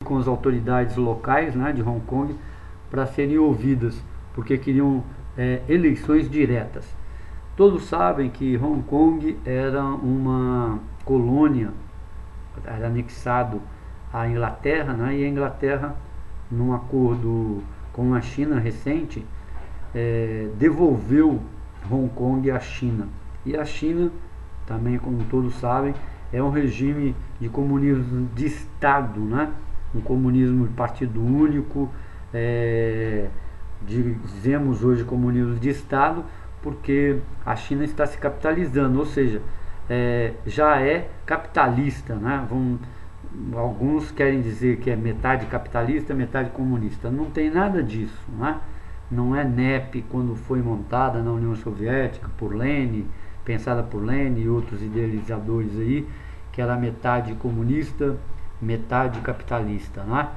com as autoridades locais, né, de Hong Kong, para serem ouvidas, porque queriam eleições diretas. Todos sabem que Hong Kong era uma colônia, era anexado à Inglaterra, né, e a Inglaterra, num acordo com a China recente, devolveu Hong Kong à China. E a China, também como todos sabem, é um regime de comunismo de Estado, né? Um comunismo de partido único, dizemos hoje comunismo de Estado, porque a China está se capitalizando, ou seja, já é capitalista, né? Alguns querem dizer que é metade capitalista, metade comunista. Não tem nada disso, né? Não é NEP quando foi montada na União Soviética por Lenin, pensada por Lenin e outros idealizadores aí, que era metade comunista, metade capitalista, né?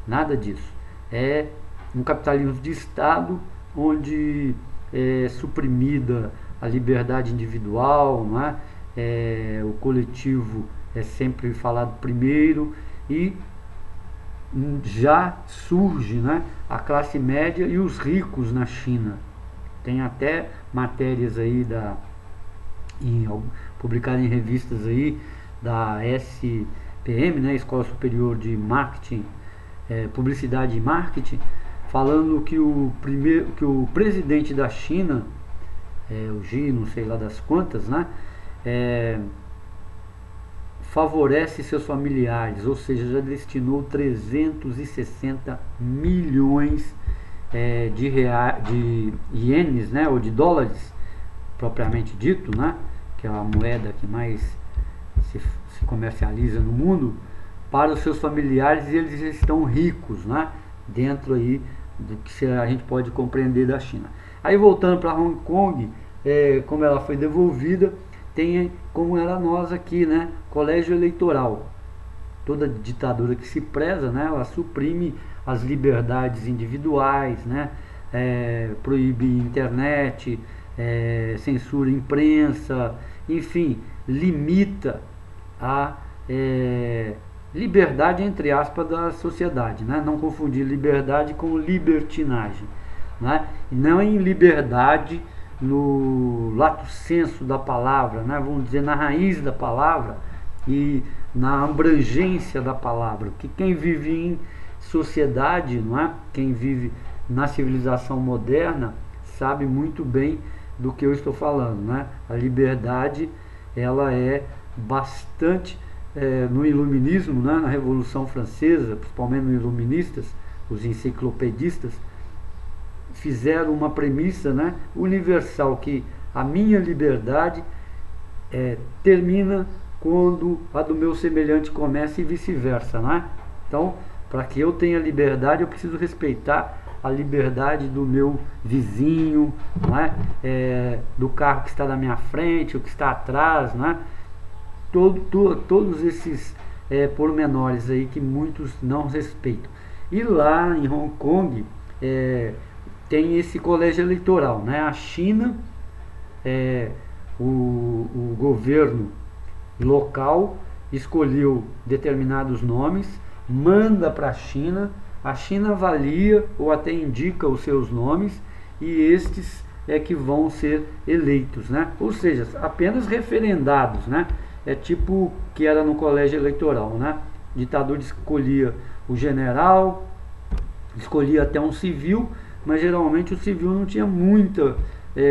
Nada disso. É um capitalismo de Estado onde é suprimida a liberdade individual, né? O coletivo é sempre falado primeiro e já surge, né, a classe média e os ricos na China. Tem até matérias aí publicadas em revistas aí da SPM, né, Escola Superior de Marketing, Publicidade e Marketing, falando que o presidente da China, o Xi, não sei lá das quantas, né, favorece seus familiares, ou seja, já destinou 360 milhões de ienes, né, ou de dólares, propriamente dito, né, que é a moeda que mais se comercializa no mundo, para os seus familiares, e eles estão ricos, né, dentro aí do que a gente pode compreender da China. Aí voltando para Hong Kong, como ela foi devolvida, tem como era nós aqui, né, colégio eleitoral. Toda ditadura que se preza, né, ela suprime as liberdades individuais, né, proíbe internet, censura imprensa, enfim, limita a liberdade, entre aspas, da sociedade, né? Não confundir liberdade com libertinagem, né? E não em liberdade no lato sensu da palavra, né? Vamos dizer, na raiz da palavra e na abrangência da palavra, que quem vive em sociedade, não é? Quem vive na civilização moderna sabe muito bem do que eu estou falando, né? A liberdade, ela é bastante no iluminismo, né? Na Revolução Francesa, principalmente nos iluministas, os enciclopedistas fizeram uma premissa, né, universal, que a minha liberdade termina quando a do meu semelhante começa e vice-versa, né? Então, para que eu tenha liberdade, eu preciso respeitar a liberdade do meu vizinho, né? Do carro que está na minha frente, o que está atrás, né? Todos esses pormenores aí que muitos não respeitam. E lá em Hong Kong tem esse colégio eleitoral, né? A China, o governo local escolheu determinados nomes, manda para a China avalia ou até indica os seus nomes e estes que vão ser eleitos, né? Ou seja, apenas referendados, né? É tipo que era no colégio eleitoral, né? O ditador escolhia o general, escolhia até um civil, mas geralmente o civil não tinha muita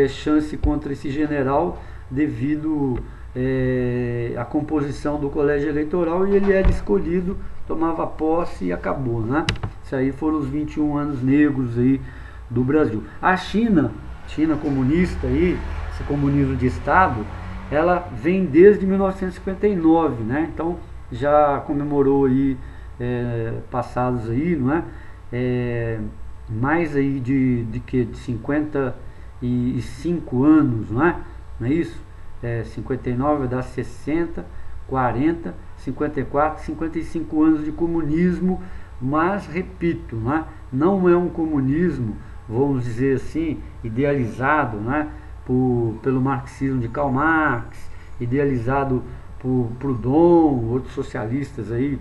chance contra esse general devido à composição do colégio eleitoral, e ele era escolhido, tomava posse e acabou, né? Isso aí foram os 21 anos negros aí do Brasil. A China comunista aí, esse comunismo de Estado, ela vem desde 1959, né? Então já comemorou aí passados aí, não é? Mais aí de 55 anos, não é? Não é isso? 59 dá 60, 40, 54, 55 anos de comunismo, mas repito, não é um comunismo, vamos dizer assim, idealizado, pelo marxismo de Karl Marx, idealizado por Proudhon, outros socialistas aí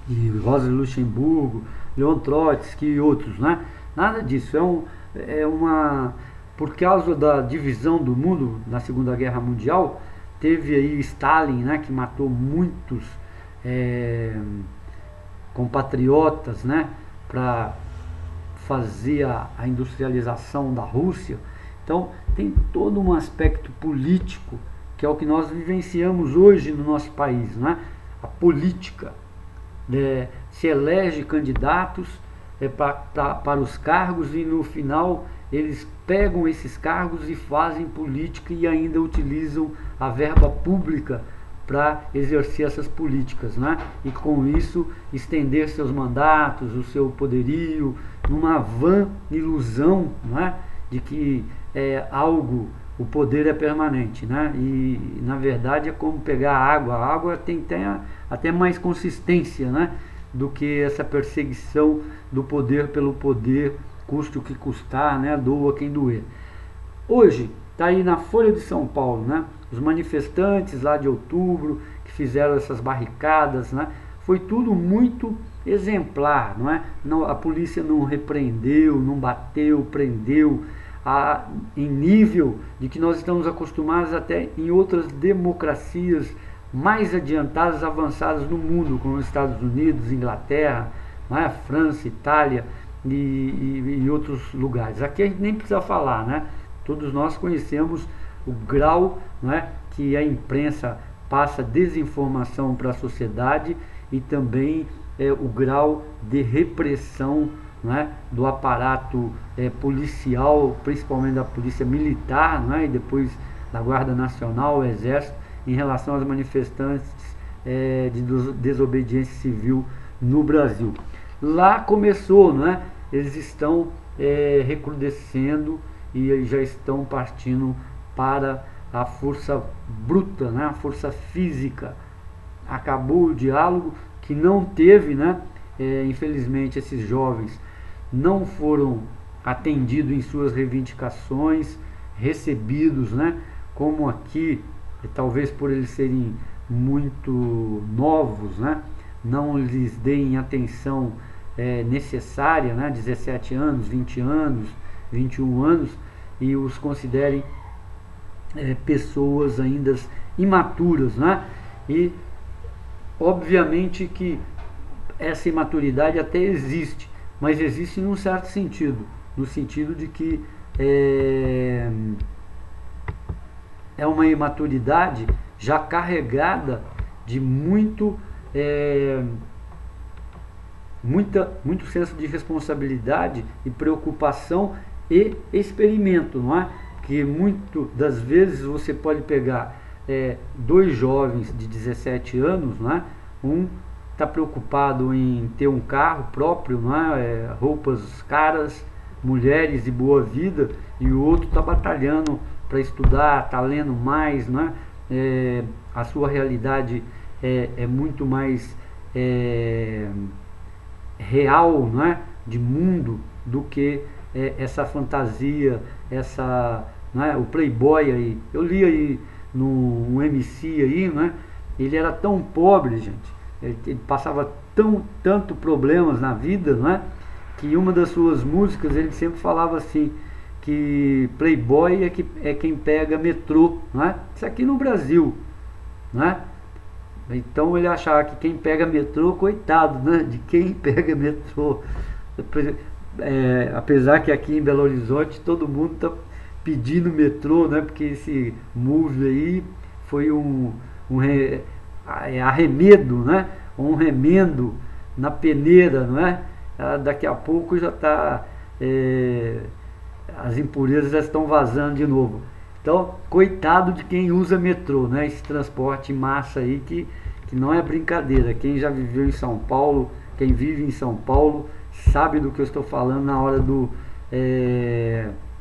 de Rosa Luxemburgo, Leon Trotsky e outros, né? Nada disso, é uma... Por causa da divisão do mundo na Segunda Guerra Mundial, teve aí Stalin, né, que matou muitos compatriotas, né, para fazer a industrialização da Rússia. Então tem todo um aspecto político que é o que nós vivenciamos hoje no nosso país, né? A política, se elege candidatos para os cargos e no final eles pegam esses cargos e fazem política e ainda utilizam a verba pública para exercer essas políticas, né? E com isso estender seus mandatos, o seu poderio, numa vã ilusão, né? De que o poder é permanente, né? E na verdade é como pegar água. A água tem até mais consistência, né, do que essa perseguição do poder pelo poder, custe o que custar, né? Doa quem doer. Hoje está aí na Folha de São Paulo, né? Os manifestantes lá de outubro que fizeram essas barricadas, né? Foi tudo muito exemplar, não é? Não, a polícia não repreendeu, não bateu, prendeu, em nível de que nós estamos acostumados até em outras democracias mais adiantadas, avançadas no mundo, como os Estados Unidos, Inglaterra, né? França, Itália e outros lugares. Aqui a gente nem precisa falar, né? Todos nós conhecemos o grau, né, que a imprensa passa desinformação para a sociedade e também o grau de repressão, né, do aparato policial, principalmente da polícia militar, né, e depois da Guarda Nacional, o Exército, em relação aos manifestantes de desobediência civil no Brasil. Lá começou, né, eles estão recrudescendo e já estão partindo para a força bruta, né, a força física. Acabou o diálogo, que não teve, né, infelizmente esses jovens não foram atendidos em suas reivindicações, recebidos, né, como aqui, talvez por eles serem muito novos, né, não lhes deem atenção necessária, né, 17 anos, 20 anos, 21 anos, e os considerem pessoas ainda imaturas, né? E obviamente que essa imaturidade até existe, mas existe num certo sentido, no sentido de que é uma imaturidade já carregada de muito senso de responsabilidade e preocupação e experimento, não é? Que muito das vezes você pode pegar dois jovens de 17 anos, né? Um está preocupado em ter um carro próprio, né? Roupas caras, mulheres e boa vida, e o outro está batalhando para estudar, está lendo mais, né? A sua realidade é muito mais real, né? De mundo do que essa fantasia, né, o playboy aí. Eu li aí no MC aí, né? Ele era tão pobre, gente. Ele passava tanto problemas na vida, né? Que uma das suas músicas ele sempre falava assim, que playboy é quem pega metrô, né? Isso aqui no Brasil, né? Então ele achava que quem pega metrô, coitado, né? De quem pega metrô. Apesar que aqui em Belo Horizonte todo mundo está pedindo metrô, né? Porque esse move aí foi arremedo, né? Um remendo na peneira, não é? Daqui a pouco já está as impurezas já estão vazando de novo. Então, coitado de quem usa metrô, né? Esse transporte em massa aí que não é brincadeira. Quem já viveu em São Paulo, quem vive em São Paulo, sabe do que eu estou falando na hora do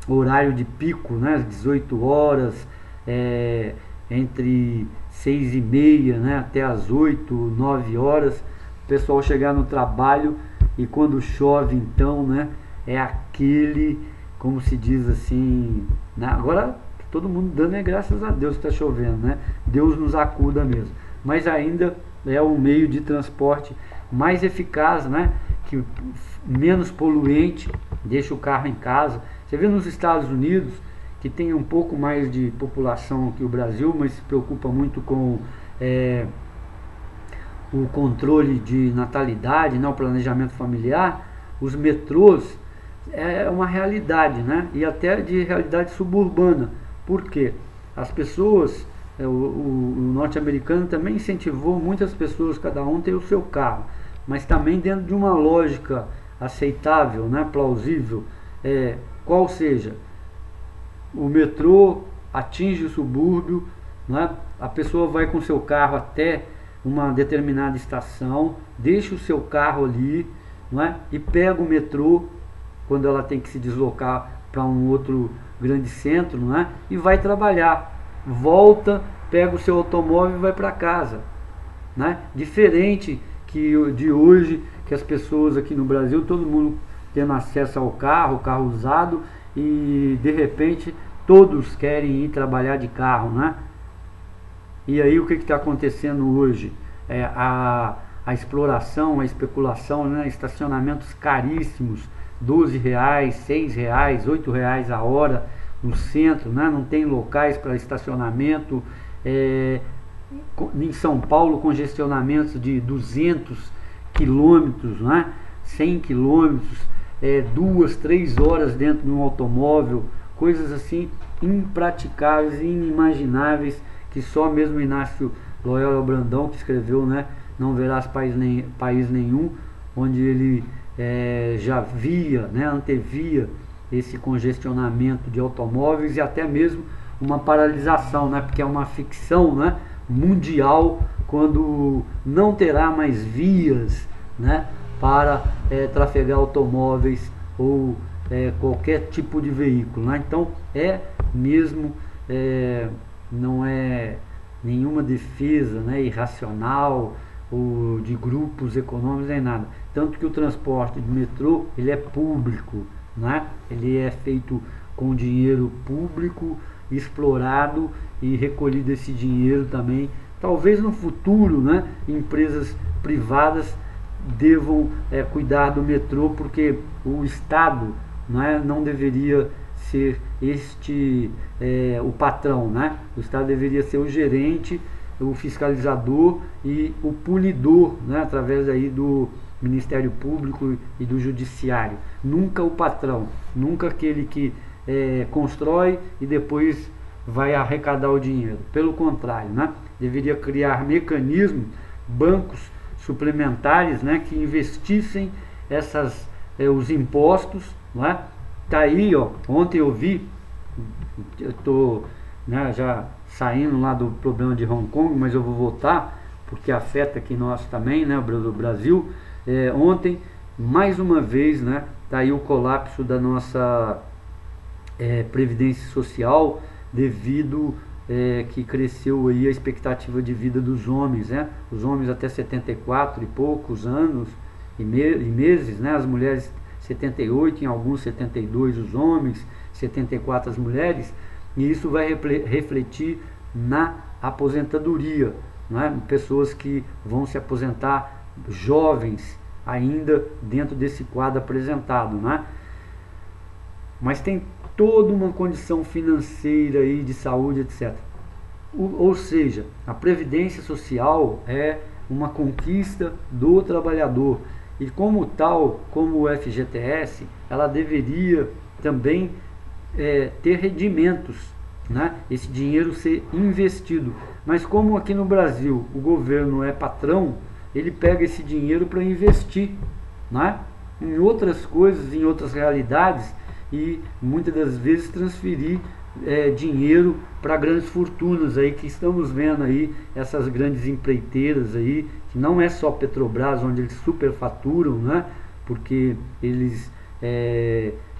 horário de pico, né? 18 horas, entre 6h30, né? Até as 8, 9 horas, o pessoal chegar no trabalho e quando chove então, né? É aquele, como se diz assim, né? Agora todo mundo dando graças a Deus que está chovendo, né? Deus nos acuda mesmo. Mas ainda é um meio de transporte mais eficaz, né? Que menos poluente, deixa o carro em casa. Você vê nos Estados Unidos, que tem um pouco mais de população que o Brasil, mas se preocupa muito com o controle de natalidade, né, o planejamento familiar. Os metrôs é uma realidade, né, e até de realidade suburbana. Por quê? As pessoas, o norte-americano também incentivou muitas pessoas, cada um ter o seu carro, mas também dentro de uma lógica aceitável, né, plausível, qual seja, o metrô atinge o subúrbio, né, a pessoa vai com seu carro até uma determinada estação, deixa o seu carro ali, né, e pega o metrô quando ela tem que se deslocar para um outro grande centro, né, e vai trabalhar, volta, pega o seu automóvel e vai para casa, né? Diferente que de hoje, que as pessoas aqui no Brasil, todo mundo tendo acesso ao carro usado, e de repente todos querem ir trabalhar de carro, né? E aí o que está acontecendo hoje? A exploração, a especulação, né? Estacionamentos caríssimos, R$12, R$6, R$8 a hora no centro, né? Não tem locais para estacionamento. Em São Paulo, congestionamentos de 200 quilômetros, né? 100 quilômetros, 2, 3 horas dentro de um automóvel, coisas assim impraticáveis, inimagináveis, que só mesmo Inácio Loyola Brandão, que escreveu, né, Não Verás País Nenhum, onde ele já via, né, antevia esse congestionamento de automóveis e até mesmo uma paralisação, né, porque é uma ficção, né, mundial, quando não terá mais vias, né, para trafegar automóveis ou qualquer tipo de veículo, né? Então mesmo, não é nenhuma defesa, né, irracional ou de grupos econômicos nem nada, tanto que o transporte de metrô ele é público, né? Ele é feito com dinheiro público, explorado e recolhido esse dinheiro também. Talvez no futuro, né, empresas privadas devam cuidar do metrô, porque o Estado, né, não deveria ser o patrão, né? O Estado deveria ser o gerente, o fiscalizador e o punidor, né, através aí do Ministério Público e do Judiciário. Nunca o patrão, nunca aquele que constrói e depois vai arrecadar o dinheiro. Pelo contrário, né? Deveria criar mecanismos, bancos suplementares, né, que investissem os impostos, né? Tá aí, ó, ontem eu vi, eu tô, né, já saindo lá do problema de Hong Kong, mas eu vou voltar, porque afeta aqui nós também, né, do Brasil. Ontem, mais uma vez, né, tá aí o colapso da nossa previdência social, devido que cresceu aí a expectativa de vida dos homens, né? Os homens até 74 e poucos anos e meses, né? As mulheres 78, em alguns 72 os homens, 74 as mulheres, e isso vai refletir na aposentadoria, né? Pessoas que vão se aposentar jovens ainda dentro desse quadro apresentado, né? Mas tem toda uma condição financeira aí, de saúde, etc. Ou seja, a previdência social é uma conquista do trabalhador, e como tal, como o FGTS, ela deveria também ter rendimentos, né? Esse dinheiro ser investido. Mas como aqui no Brasil o governo é patrão, ele pega esse dinheiro para investir, né, em outras coisas, em outras realidades, e muitas das vezes transferir dinheiro para grandes fortunas aí, que estamos vendo aí, essas grandes empreiteiras aí, que não é só Petrobras, onde eles superfaturam, né, porque eles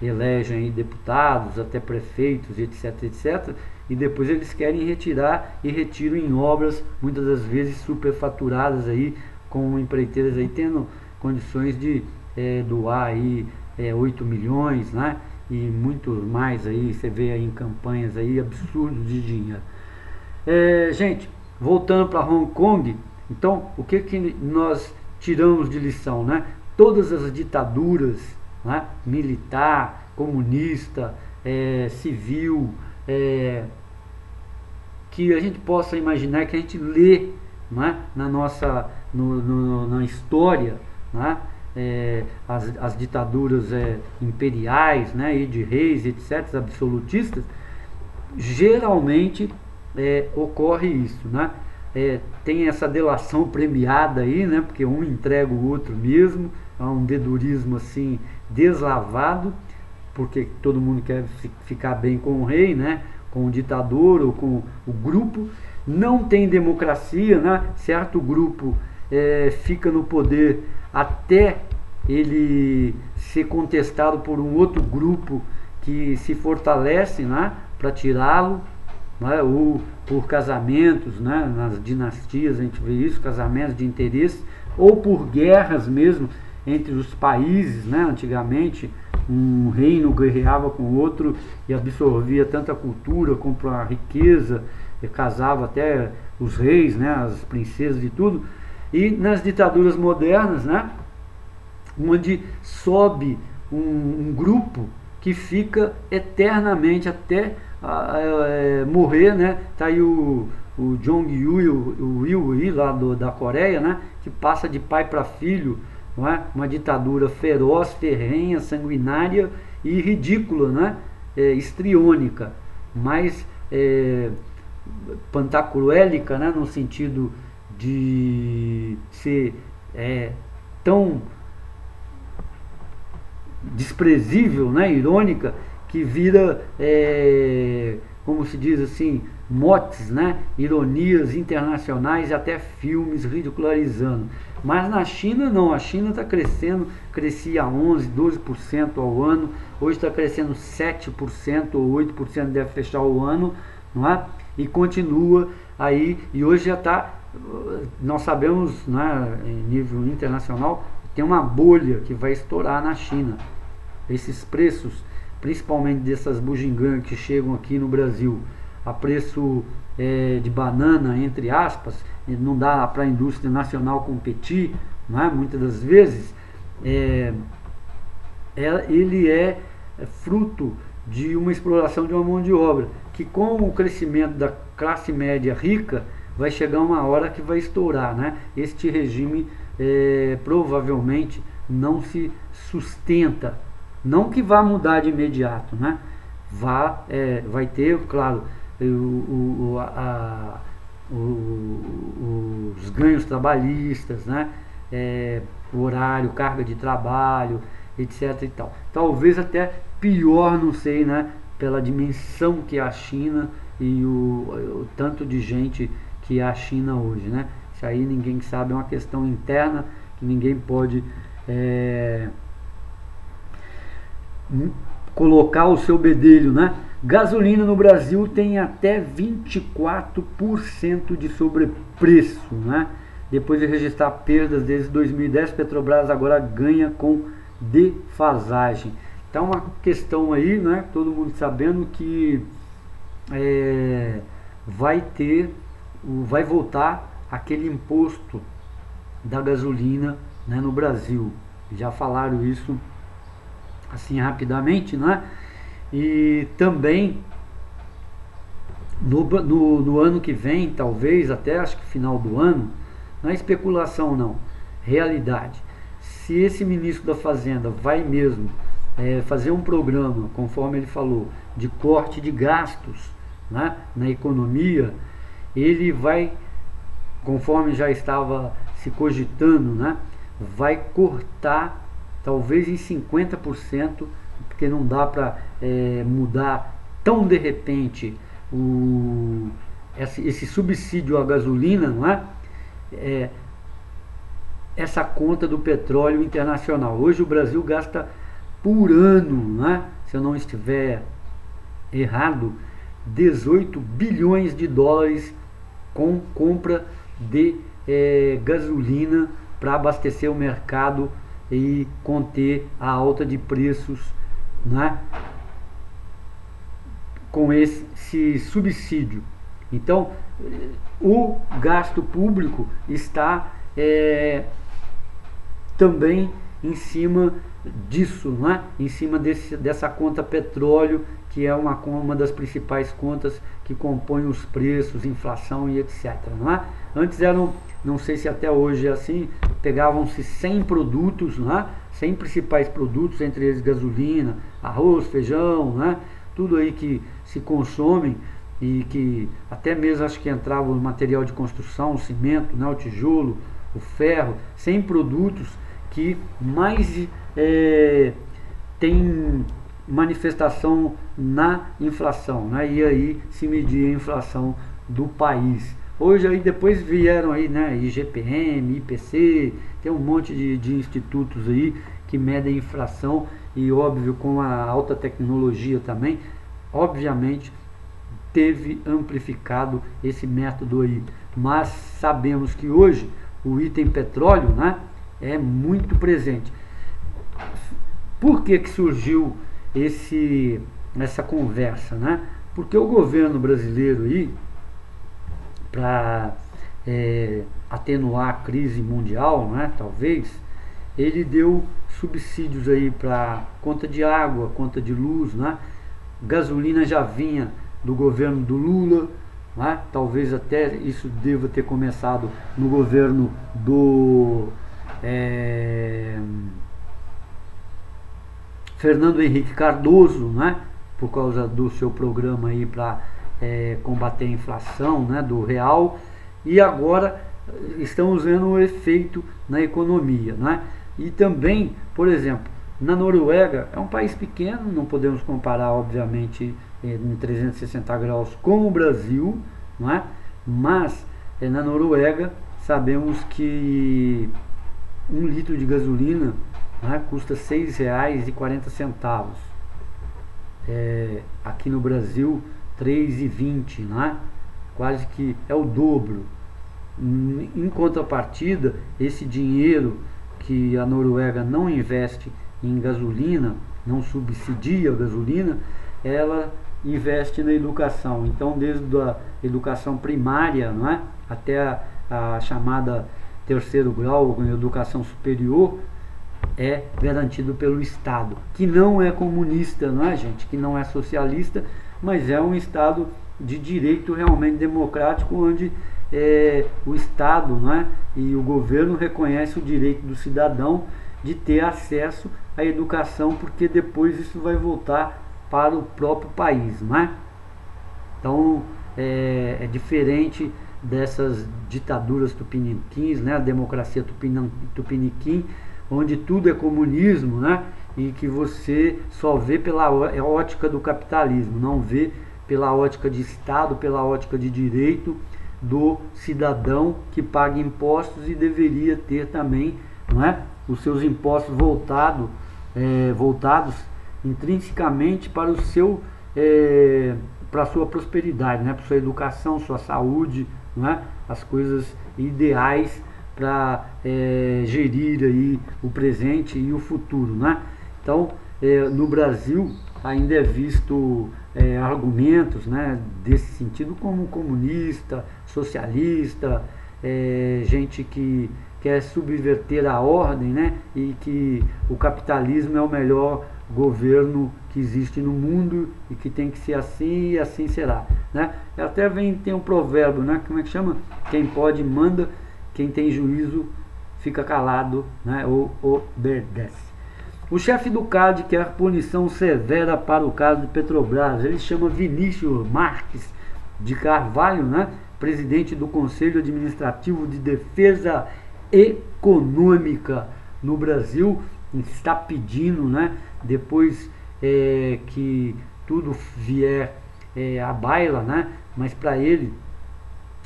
elegem aí deputados, até prefeitos, etc, etc, e depois eles querem retirar e retiram em obras, muitas das vezes superfaturadas aí, com empreiteiras aí tendo condições de doar aí 8 milhões, né? E muito mais aí, você vê aí em campanhas aí absurdos de dinheiro. Gente, voltando para Hong Kong, então o que nós tiramos de lição, né? Todas as ditaduras, né? Militar, comunista, civil, que a gente possa imaginar, que a gente lê, né? Na história, né? As ditaduras imperiais, né? E de reis, etc., absolutistas, geralmente ocorre isso, né? Tem essa delação premiada aí, né? Porque um entrega o outro mesmo, é um dedurismo assim deslavado, porque todo mundo quer ficar bem com o rei, né? Com o ditador ou com o grupo. Não tem democracia, né? Certo grupo fica no poder até ele ser contestado por um outro grupo que se fortalece, né? Para tirá-lo, né? Ou por casamentos, né? Nas dinastias a gente vê isso, casamentos de interesse, ou por guerras mesmo entre os países, né? Antigamente um reino guerreava com outro e absorvia tanta cultura como a riqueza, e casava até os reis, né? As princesas e tudo. E nas ditaduras modernas, né? Onde sobe um grupo que fica eternamente até morrer, né? Tá aí o Jong-il, o Will aí, lá da Coreia, né? Que passa de pai para filho, não é? Uma ditadura feroz, ferrenha, sanguinária e ridícula, né? Histriônica, mas pantacruélica, né? No sentido de ser tão desprezível, né? Irônica, que vira, como se diz assim, motes, né? Ironias internacionais e até filmes ridicularizando. Mas na China não, a China está crescendo, crescia 11%, 12% ao ano, hoje está crescendo 7% ou 8%, deve fechar o ano, não é? E continua aí, e hoje já está, nós sabemos, né, em nível internacional, tem uma bolha que vai estourar na China. Esses preços, principalmente dessas bugigangas que chegam aqui no Brasil, a preço de banana, entre aspas, não dá para a indústria nacional competir, não é? Muitas das vezes, ele é fruto de uma exploração de uma mão de obra, que com o crescimento da classe média rica, vai chegar uma hora que vai estourar, né? Este regime provavelmente não se sustenta, não que vá mudar de imediato, né? Vai ter, claro, os ganhos trabalhistas, né? Horário, carga de trabalho, etc. e tal. Talvez até pior, não sei, né? Pela dimensão que é a China e o tanto de gente que é a China hoje, né? Isso aí ninguém sabe, é uma questão interna que ninguém pode colocar o seu bedelho, né? Gasolina no Brasil tem até 24% de sobrepreço, né? Depois de registrar perdas desde 2010, Petrobras agora ganha com defasagem. Então, uma questão aí, né? Todo mundo sabendo que vai voltar aquele imposto da gasolina, né, no Brasil. Já falaram isso assim rapidamente, né? E também no ano que vem, talvez até acho que final do ano, não é especulação não, realidade. Se esse ministro da Fazenda vai mesmo fazer um programa, conforme ele falou, de corte de gastos, né, na economia, ele vai, conforme já estava se cogitando, né, vai cortar talvez em 50%, porque não dá para mudar tão de repente esse subsídio à gasolina, não é? Essa conta do petróleo internacional. Hoje o Brasil gasta por ano, né, se eu não estiver errado, 18 bilhões de dólares com compra de gasolina para abastecer o mercado e conter a alta de preços, né, com esse subsídio. Então, o gasto público está também em cima disso, né? Em cima dessa conta petróleo, que é uma das principais contas que compõem os preços, inflação e etc. Não é? Antes eram, não sei se até hoje é assim, pegavam-se 100 produtos, né? 100 principais produtos, entre eles gasolina, arroz, feijão, né? Tudo aí que se consome e que até mesmo acho que entrava o material de construção, o cimento, né? O tijolo, o ferro, 100 produtos que mais tem manifestação na inflação, né? E aí se media a inflação do país. Hoje aí depois vieram aí, né, IGPM, IPC, tem um monte de institutos aí que medem inflação e óbvio com a alta tecnologia também, obviamente teve amplificado esse método aí. Mas sabemos que hoje o item petróleo, né, é muito presente. Por que surgiu essa conversa, né? Porque o governo brasileiro aí, para atenuar a crise mundial, né, talvez, ele deu subsídios aí para conta de água, conta de luz, né? Gasolina já vinha do governo do Lula, né? Talvez até isso deva ter começado no governo do Fernando Henrique Cardoso, né? Por causa do seu programa aí para combater a inflação, né? Do real, e agora estamos vendo o efeito na economia, né? E também, por exemplo, na Noruega, é um país pequeno, não podemos comparar obviamente em 360 graus com o Brasil, não é? Mas na Noruega sabemos que 1 litro de gasolina, né, custa R$ 6,40. Aqui no Brasil, R$ 3,20, né? Quase que é o dobro. Em contrapartida, esse dinheiro que a Noruega não investe em gasolina, não subsidia a gasolina, ela investe na educação. Então, desde a educação primária, não é, até a chamada terceiro grau, em educação superior, é garantido pelo Estado, que não é comunista, não é, gente? Que não é socialista, mas é um Estado de direito realmente democrático, onde o Estado, não é, e o governo reconhece o direito do cidadão de ter acesso à educação, porque depois isso vai voltar para o próprio país, não é? Então é diferente dessas ditaduras tupiniquins, né, a democracia tupiniquim, onde tudo é comunismo, né, e que você só vê pela ótica do capitalismo, não vê pela ótica de Estado, pela ótica de direito do cidadão que paga impostos e deveria ter também, não é, os seus impostos voltados intrinsecamente para o seu para a sua prosperidade, né, para a sua educação, sua saúde, não é, as coisas ideais para gerir aí o presente e o futuro, né? Então, no Brasil ainda é visto argumentos, né, desse sentido como comunista, socialista, gente que quer subverter a ordem, né, e que o capitalismo é o melhor governo que existe no mundo e que tem que ser assim e assim será, né? Até tem um provérbio, né, como é que chama? Quem pode manda, quem tem juízo fica calado, né, ou obedece. O chefe do CAD quer punição severa para o caso de Petrobras. Ele chama Vinícius Marques de Carvalho, né, presidente do Conselho Administrativo de Defesa Econômica no Brasil, está pedindo, né, depois que tudo vier à baila, né, mas para ele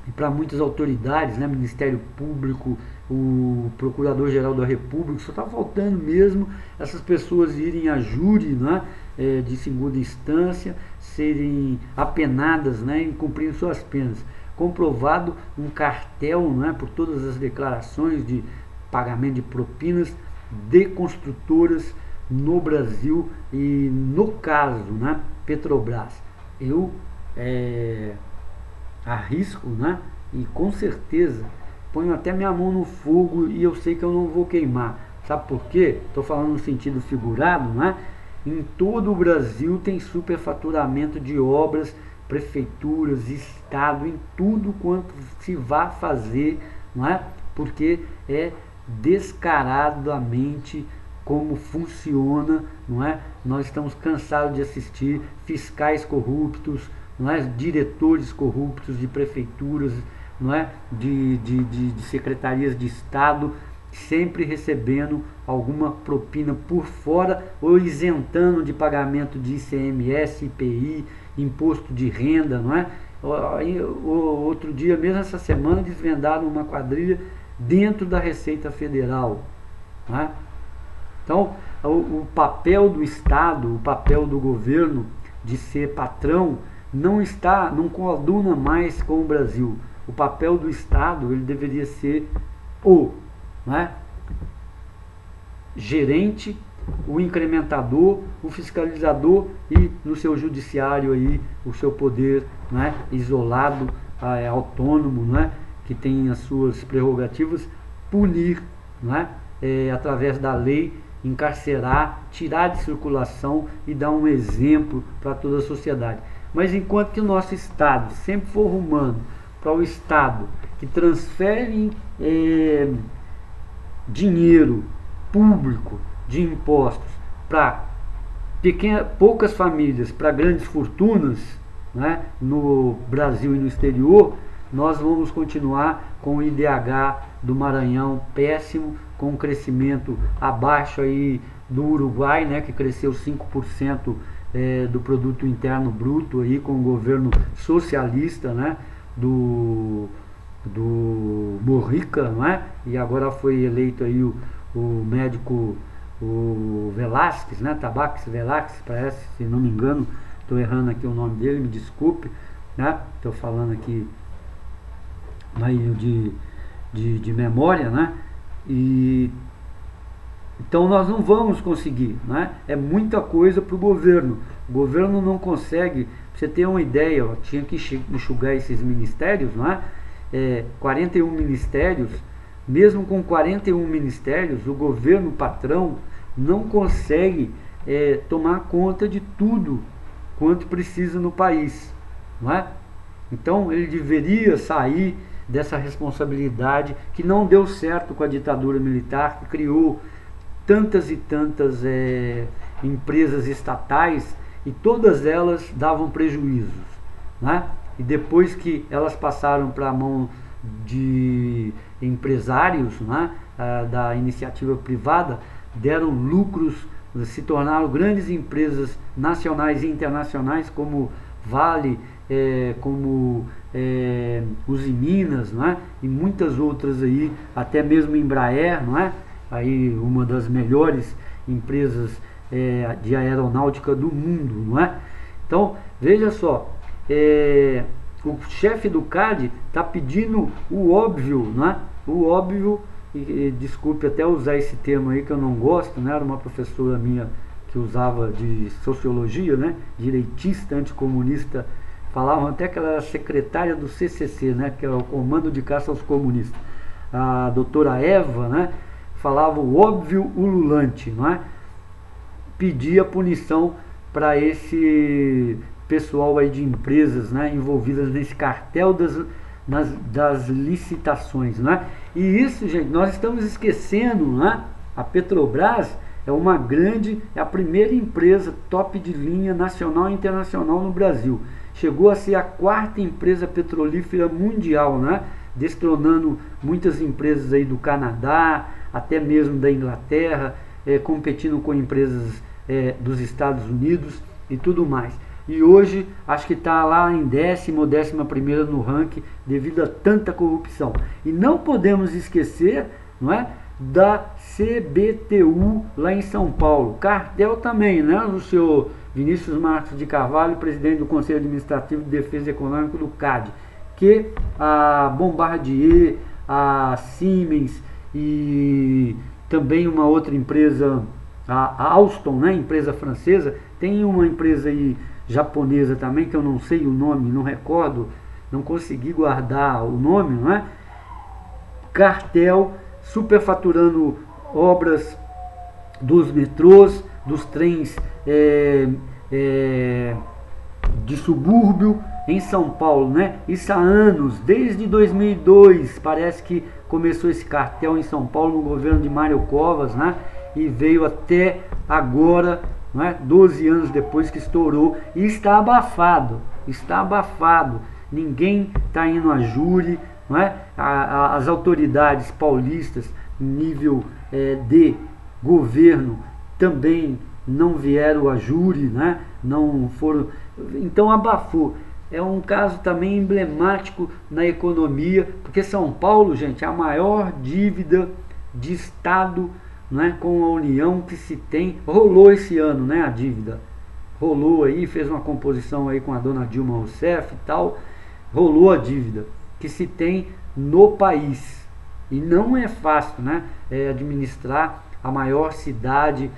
e para muitas autoridades, né, Ministério Público, o Procurador-Geral da República, só está faltando mesmo essas pessoas irem a júri, né, de segunda instância, serem apenadas, né, e cumprindo suas penas. Comprovado um cartel, né, por todas as declarações de pagamento de propinas de construtoras no Brasil e no caso, né, Petrobras. Eu arrisco, né, e com certeza ponho até minha mão no fogo e eu sei que eu não vou queimar, Sabe por quê? Estou falando no sentido figurado, né? Em todo o Brasil tem superfaturamento de obras, prefeituras, estado, em tudo quanto se vá fazer, não é? Porque é descaradamente como funciona, não é? Nós estamos cansados de assistir fiscais corruptos, não é? Diretores corruptos de prefeituras, não é? De secretarias de Estado, sempre recebendo alguma propina por fora ou isentando de pagamento de ICMS, IPI, imposto de renda, não é? Outro dia, mesmo essa semana, desvendaram uma quadrilha dentro da Receita Federal, não é? Então, o papel do Estado, o papel do governo de ser patrão não coaduna mais com o Brasil. O papel do Estado, ele deveria ser né, gerente, o incrementador, o fiscalizador e no seu judiciário aí o seu poder, né, isolado, autônomo, né, que tem as suas prerrogativas, punir, né, através da lei, encarcerar, tirar de circulação e dar um exemplo para toda a sociedade. Mas enquanto que o nosso Estado sempre for rumando para o Estado que transfere dinheiro público de impostos para poucas famílias, para grandes fortunas, né, no Brasil e no exterior, nós vamos continuar com o IDH do Maranhão péssimo, com um crescimento abaixo aí do Uruguai, né, que cresceu 5% do produto interno bruto aí com o governo socialista, né, do Mujica, né, e agora foi eleito aí o médico, o Velasquez, né, Tabaques Velasquez, parece, se não me engano, estou errando aqui o nome dele, me desculpe, né, estou falando aqui meio de memória, né, e então nós não vamos conseguir, né? É muita coisa para o governo não consegue. Pra você ter uma ideia, tinha que enxugar esses ministérios, né? 41 ministérios, mesmo com 41 ministérios, o governo patrão não consegue tomar conta de tudo quanto precisa no país, não é? Então ele deveria sair dessa responsabilidade que não deu certo com a ditadura militar, que criou tantas e tantas empresas estatais e todas elas davam prejuízos, né? E depois que elas passaram para a mão de empresários, né, da iniciativa privada, deram lucros, se tornaram grandes empresas nacionais e internacionais como Vale, como Usiminas, né, e muitas outras aí, até mesmo Embraer, não é? Aí uma das melhores empresas de aeronáutica do mundo, não é? Então, veja só, o chefe do CAD está pedindo o óbvio, né? O óbvio, desculpe até usar esse termo aí que eu não gosto, né? Era uma professora minha que usava de sociologia, né? Direitista, anticomunista, falavam até que ela era secretária do CCC, né? Que é o Comando de Caça aos Comunistas. A doutora Eva, né? Falava o óbvio ululante, não é? Pedia punição para esse pessoal aí de empresas, né, envolvidas nesse cartel das licitações, né? E isso, gente, nós estamos esquecendo, né? A Petrobras é a primeira empresa top de linha nacional e internacional no Brasil. Chegou a ser a 4ª empresa petrolífera mundial, né? Destronando muitas empresas aí do Canadá, até mesmo da Inglaterra, competindo com empresas dos Estados Unidos e tudo mais. E hoje acho que está lá em 10ª ou 11ª no ranking devido a tanta corrupção. E não podemos esquecer, não é, da CBTU lá em São Paulo. Cartel também, né? O senhor Vinícius Marques de Carvalho, presidente do Conselho Administrativo de Defesa Econômica do CAD, que a Bombardier, a Siemens e também uma outra empresa, a Alstom, né, empresa francesa, tem uma empresa aí japonesa também, que eu não sei o nome, não recordo, não consegui guardar o nome, não é? Cartel, superfaturando obras dos metrôs, dos trens de subúrbio em São Paulo, né? Isso há anos, desde 2002, parece que começou esse cartel em São Paulo no governo de Mário Covas, né? E veio até agora, né? 12 anos depois que estourou, e está abafado, ninguém está indo a júri, não é? As autoridades paulistas, nível de governo, também não vieram a júri, né? Não foram, então abafou. É um caso também emblemático na economia, porque São Paulo, gente, é a maior dívida de Estado, né, com a União que se tem. Rolou esse ano, né, a dívida. Rolou aí, fez uma composição aí com a dona Dilma Rousseff e tal. Rolou a dívida que se tem no país. E não é fácil, né, administrar a maior cidade,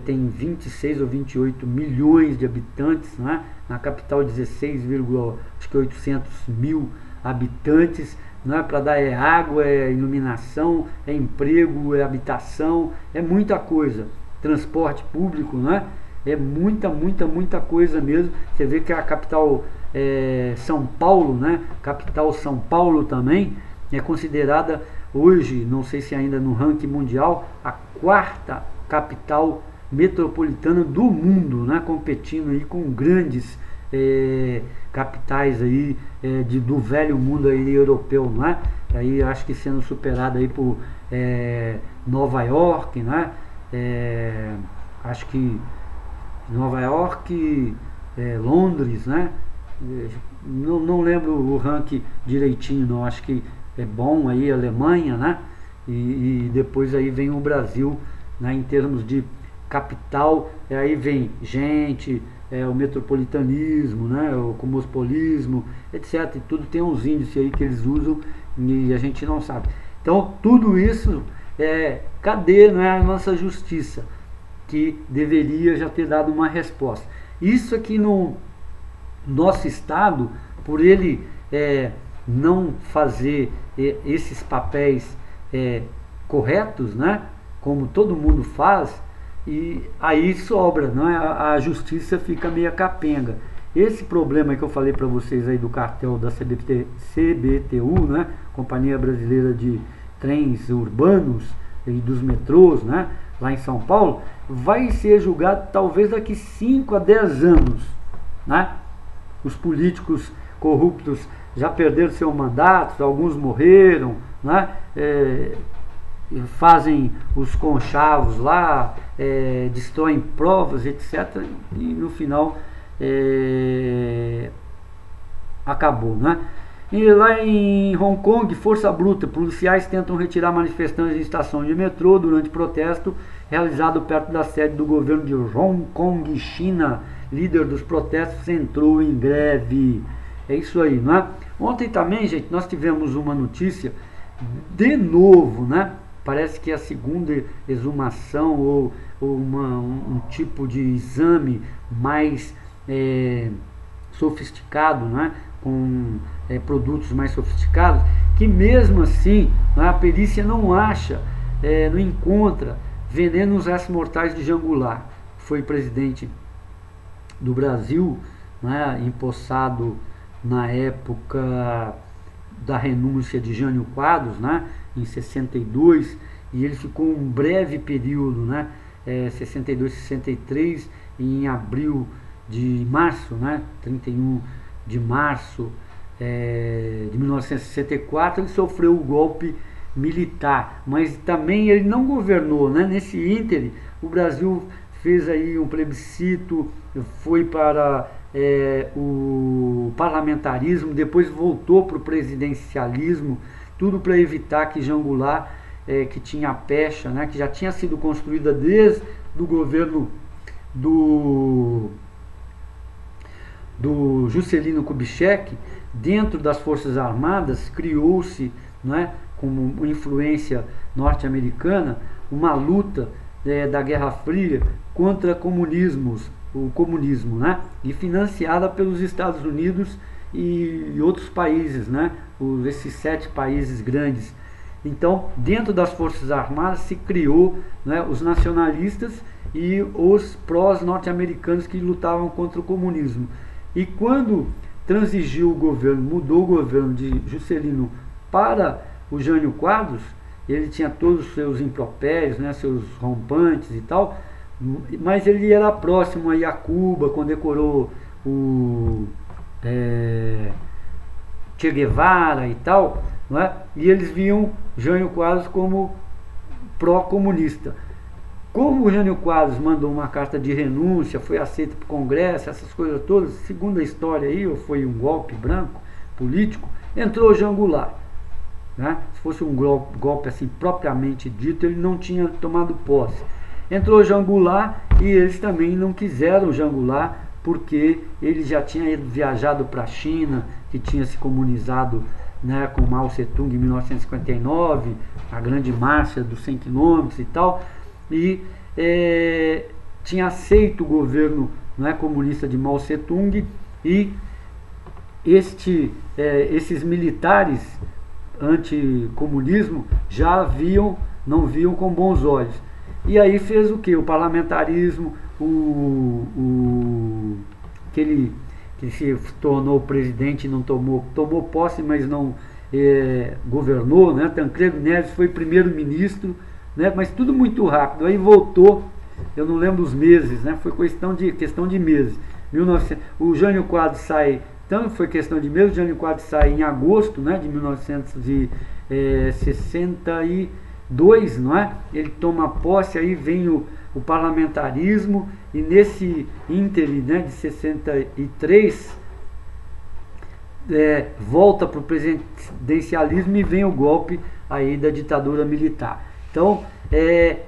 tem 26 ou 28 milhões de habitantes, né? Na capital 16,800 mil habitantes, né? Para dar água, iluminação, emprego, habitação, é muita coisa. Transporte público, né? É muita coisa mesmo. Você vê que a capital São Paulo, né? Capital São Paulo também é considerada hoje, não sei se ainda no ranking mundial, a quarta capital metropolitana do mundo, né? Competindo aí com grandes capitais aí do velho mundo aí europeu, né? Aí acho que sendo superada aí por Nova York, né? Acho que Nova York, Londres, né? Não lembro o ranking direitinho, não. Acho que é bom aí Alemanha, né? E depois aí vem o Brasil, né? Em termos de capital, aí vem gente, o metropolitanismo, né? O cosmopolismo, etc. E tudo tem uns índices aí que eles usam e a gente não sabe. Então tudo isso cadê, não é, a nossa justiça, que deveria já ter dado uma resposta. Isso aqui no nosso estado, por ele não fazer esses papéis corretos, né? Como todo mundo faz, e aí sobra, não é? A justiça fica meio capenga. Esse problema que eu falei para vocês aí do cartel da CBTU, né? Companhia Brasileira de Trens Urbanos e dos metrôs, né? Lá em São Paulo, vai ser julgado talvez daqui 5 a 10 anos, né? Os políticos corruptos já perderam seu mandato, alguns morreram, né? Fazem os conchavos lá, destroem provas, etc. E no final acabou, né? E lá em Hong Kong, força bruta, policiais tentam retirar manifestantes de estação de metrô durante protesto realizado perto da sede do governo de Hong Kong, China. Líder dos protestos entrou em greve. É isso aí, né? Ontem também, gente, nós tivemos uma notícia de novo, né? Parece que a segunda exumação ou um tipo de exame mais sofisticado, né? Com produtos mais sofisticados, que mesmo assim, né, a perícia não acha, não encontra veneno nos restos mortais de Jean Goulart, que foi presidente do Brasil, né, empossado na época da renúncia de Jânio Quadros, né, em 62, e ele ficou um breve período, né, 62, 63, e em março, né, 31 de março de 1964, ele sofreu o golpe militar, mas também ele não governou, né? Nesse íntere, o Brasil fez aí um plebiscito, foi para o parlamentarismo, depois voltou para o presidencialismo, tudo para evitar que Jean Goulart, que tinha a pecha, né, que já tinha sido construída desde o governo do Juscelino Kubitschek, dentro das Forças Armadas, criou-se, né, como influência norte-americana, uma luta da Guerra Fria contra o comunismo, né, e financiada pelos Estados Unidos e outros países, né, esses 7 países grandes. Então, dentro das Forças Armadas se criou, né, os nacionalistas e os pró-norte-americanos que lutavam contra o comunismo. E quando transigiu o governo, mudou o governo de Juscelino para o Jânio Quadros, ele tinha todos os seus impropérios, né, seus rompantes e tal, mas ele era próximo aí a Cuba, condecorou o Che Guevara e tal, não é? E eles viam Jânio Quadros como pró-comunista. Como o Jânio Quadros mandou uma carta de renúncia, foi aceito para o Congresso, essas coisas todas, segundo a história aí, ou foi um golpe branco, político, entrou o Jean Goulart. Né? Se fosse um golpe assim propriamente dito, ele não tinha tomado posse. Entrou o Jean Goulart e eles também não quiseram o Jean Goulart, porque ele já tinha viajado para a China, que tinha se comunizado, né, com Mao Tse-tung em 1959, a grande marcha dos 100 quilômetros e tal, e tinha aceito o governo, né, comunista de Mao Tse-tung, e esses militares anticomunismo já não viam com bons olhos. E aí fez o que? O parlamentarismo, que se tornou presidente e não tomou posse, mas não governou, né? Tancredo Neves foi primeiro-ministro, né? Mas tudo muito rápido. Aí voltou, eu não lembro os meses, né? Foi questão de meses. O Jânio Quadros sai, então foi questão de meses. O Jânio Quadros sai em agosto, né, de 1962, não é? Ele toma posse, aí vem o parlamentarismo, e nesse ínterim, né, de 63 volta para o presidencialismo e vem o golpe aí da ditadura militar. Então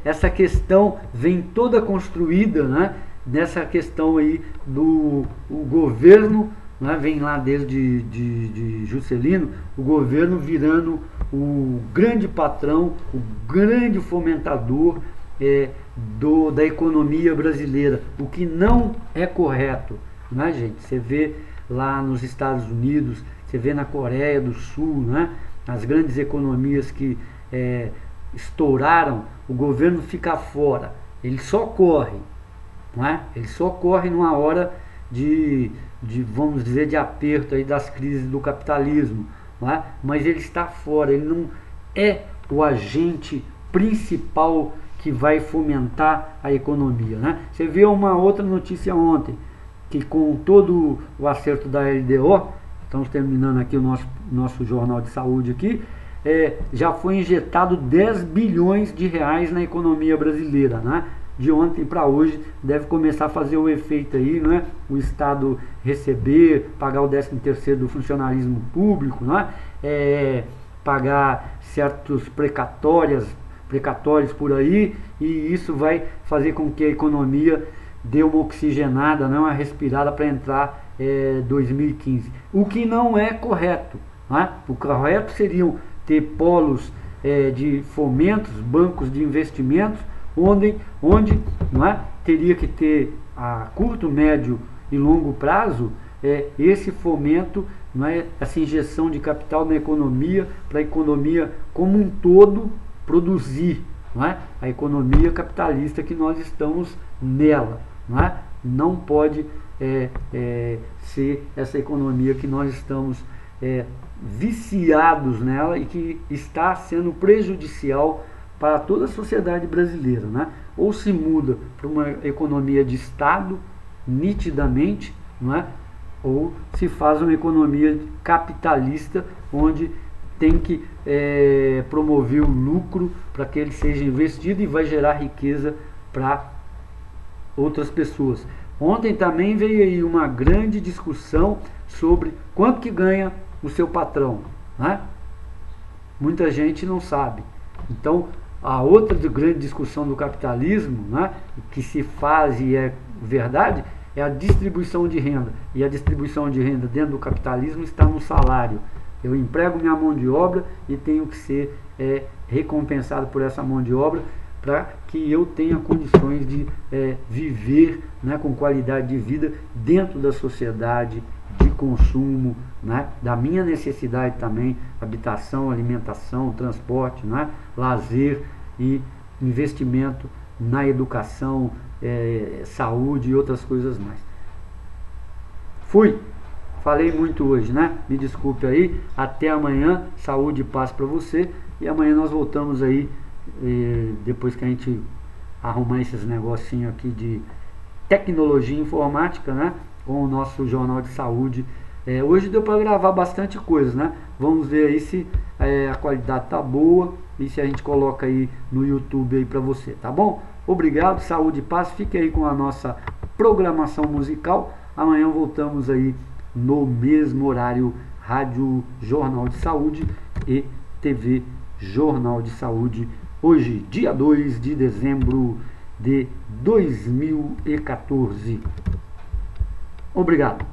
essa questão vem toda construída, né, nessa questão aí do governo, né, vem lá desde de Juscelino, o governo virando o grande patrão, o grande fomentador da economia brasileira, o que não é correto, né, gente? Você vê lá nos Estados Unidos, você vê na Coreia do Sul, né, as grandes economias que estouraram, o governo fica fora, ele só corre, não é? Ele só corre numa hora vamos dizer, de aperto aí das crises do capitalismo, não é? Mas ele está fora, ele não é o agente principal que vai fomentar a economia, né? Você viu uma outra notícia ontem, que com todo o acerto da LDO, estamos terminando aqui o nosso jornal de saúde aqui, já foi injetado 10 bilhões de reais na economia brasileira, né? De ontem para hoje deve começar a fazer o efeito aí, né? O Estado receber, pagar o 13º do funcionalismo público, né? Pagar certos precatórios por aí, e isso vai fazer com que a economia dê uma oxigenada, né? Uma respirada para entrar 2015. O que não é correto, né? O correto seriam ter polos de fomentos, bancos de investimentos, onde não é, teria que ter a curto, médio e longo prazo esse fomento, não é, essa injeção de capital na economia, para a economia como um todo produzir, não é? A economia capitalista que nós estamos nela, não é? Não pode ser essa economia que nós estamos viciados nela e que está sendo prejudicial para toda a sociedade brasileira, né? Ou se muda para uma economia de Estado, nitidamente, não é? Ou se faz uma economia capitalista, onde tem que promover o lucro para que ele seja investido e vai gerar riqueza para outras pessoas. Ontem também veio aí uma grande discussão sobre quanto que ganha o seu patrão, né? Muita gente não sabe. Então, a outra grande discussão do capitalismo, né, que se faz e é verdade, é a distribuição de renda. E a distribuição de renda dentro do capitalismo está no salário. Eu emprego minha mão de obra e tenho que ser recompensado por essa mão de obra para que eu tenha condições de viver, né, com qualidade de vida dentro da sociedade de consumo, né, da minha necessidade também, habitação, alimentação, transporte, né, lazer e investimento na educação, saúde e outras coisas mais. Fui! Falei muito hoje, né? Me desculpe aí. Até amanhã. Saúde e paz para você. E amanhã nós voltamos aí, depois que a gente arrumar esses negocinhos aqui de tecnologia informática, né? Com o nosso Jornal de Saúde. Hoje deu para gravar bastante coisa, né? Vamos ver aí se a qualidade tá boa e se a gente coloca aí no YouTube aí para você, tá bom? Obrigado, saúde e paz. Fique aí com a nossa programação musical. Amanhã voltamos aí no mesmo horário, Rádio Jornal de Saúde e TV Jornal de Saúde. Hoje, dia 2 de dezembro de 2014. Obrigado.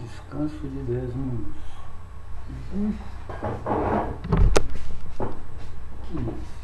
Descanso de 10 minutos. Que isso?